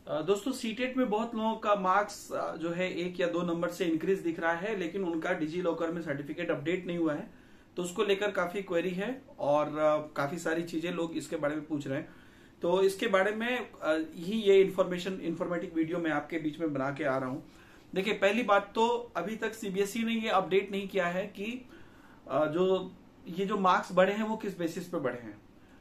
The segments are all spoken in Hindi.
दोस्तों सीटेट में बहुत लोगों का मार्क्स जो है 1 या 2 नंबर से इंक्रीज दिख रहा है, लेकिन उनका डिजी लॉकर में सर्टिफिकेट अपडेट नहीं हुआ है। तो उसको लेकर काफी क्वेरी है और काफी सारी चीजें लोग इसके बारे में पूछ रहे हैं। तो इसके बारे में ही ये इंफॉर्मेटिव वीडियो मैं आपके बीच में बना के आ रहा हूं। देखिए, पहली बात तो अभी तक सीबीएसई ने ये अपडेट नहीं किया है कि ये जो मार्क्स बढ़े हैं वो किस बेसिस पे बढ़े हैं।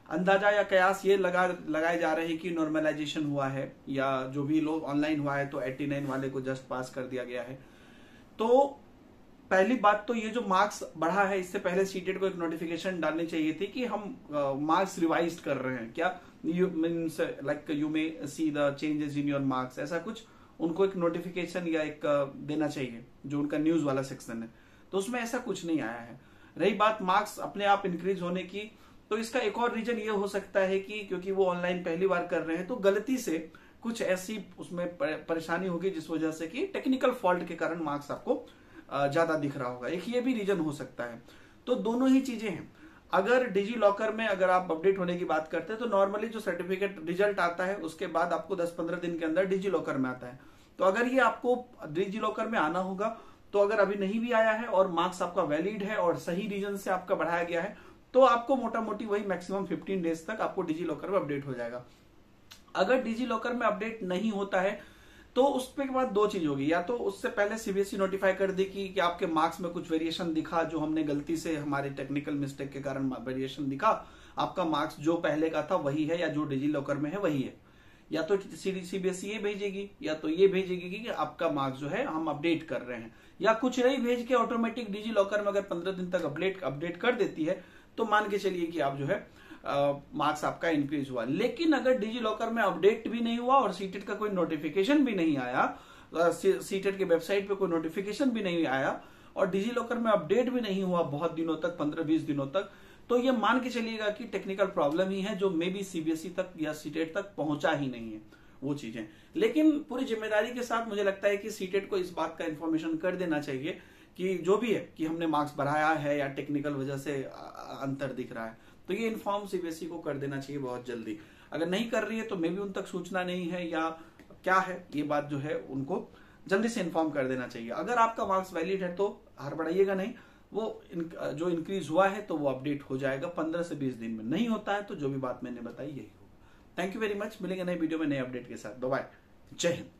अंदाजा या कयास ये लगाए जा रहे हैं कि नॉर्मलाइजेशन हुआ है या जो भी लोग ऑनलाइन हुआ है तो 89 वाले को जस्ट पास कर दिया गया है। तो पहली बात तो ये जो मार्क्स बढ़ा है, इससे पहले सीटेट को एक नोटिफिकेशन डालनी चाहिए थी कि हम मार्क्स रिवाइज कर रहे हैं। क्या you means like you may see the changes in your marks, ऐसा कुछ उनको एक नोटिफिकेशन या एक देना चाहिए जो उनका न्यूज वाला सेक्शन है। तो उसमें ऐसा कुछ नहीं आया है। रही बात मार्क्स अपने आप इंक्रीज होने की, तो इसका एक और रीजन ये हो सकता है कि क्योंकि वो ऑनलाइन पहली बार कर रहे हैं तो गलती से कुछ ऐसी उसमें परेशानी होगी जिस वजह से कि टेक्निकल फॉल्ट के कारण मार्क्स आपको ज्यादा दिख रहा होगा। एक ये भी रीजन हो सकता है। तो दोनों ही चीजें हैं। अगर डिजी लॉकर में अगर आप अपडेट होने की बात करते हैं तो नॉर्मली जो सर्टिफिकेट रिजल्ट आता है उसके बाद आपको 10-15 दिन के अंदर डिजी लॉकर में आता है। तो अगर ये आपको डिजी लॉकर में आना होगा, तो अगर अभी नहीं भी आया है और मार्क्स आपका वैलिड है और सही रीजन से आपका बढ़ाया गया है, तो आपको मोटा मोटी वही मैक्सिमम 15 डेज तक आपको डिजी लॉकर में अपडेट हो जाएगा। अगर डिजी लॉकर में अपडेट नहीं होता है तो उसके बाद दो चीज होगी। या तो उससे पहले सीबीएसई नोटिफाई कर दे कि आपके मार्क्स में कुछ वेरिएशन दिखा, जो हमने गलती से हमारे टेक्निकल मिस्टेक के कारण वेरिएशन दिखा, आपका मार्क्स जो पहले का था वही है या जो डिजी लॉकर में है वही है। या तो सीबीएसई ये भेजेगी या तो ये भेजेगी कि आपका मार्क्स जो है हम अपडेट कर रहे हैं, या कुछ नहीं भेज के ऑटोमेटिक डिजी लॉकर में अगर 15 दिन तक अपडेट कर देती है तो मान के चलिए कि आप जो है मार्क्स आपका इंक्रीज हुआ। लेकिन अगर डिजी लॉकर में अपडेट भी नहीं हुआ और सीटेट का कोई नोटिफिकेशन भी नहीं आया, सीटेट के वेबसाइट पे कोई नोटिफिकेशन भी नहीं आया और डिजी लॉकर में अपडेट भी नहीं हुआ बहुत दिनों तक, 15-20 दिनों तक, तो ये मान के चलिएगा कि टेक्निकल प्रॉब्लम ही है जो मे बी सीबीएसई तक या सीटेट तक पहुंचा ही नहीं है वो चीजें। लेकिन पूरी जिम्मेदारी के साथ मुझे लगता है कि सीटेट को इस बात का इंफॉर्मेशन कर देना चाहिए कि जो भी है कि हमने मार्क्स बढ़ाया है या टेक्निकल वजह से अंतर दिख रहा है, तो ये इन्फॉर्म सीबीएसई को कर देना चाहिए बहुत जल्दी। अगर नहीं कर रही है तो मे भी उन तक सूचना नहीं है या क्या है, ये बात जो है उनको जल्दी से इन्फॉर्म कर देना चाहिए। अगर आपका मार्क्स वैलिड है तो हड़बड़ाइएगा नहीं, वो जो इंक्रीज हुआ है तो वो अपडेट हो जाएगा 15 से 20 दिन में। नहीं होता है तो जो भी बात मैंने बताई यही होगा। Thank you very much. मिलेंगे नए वीडियो में नए अपडेट के साथ। Bye bye. जय हिंद।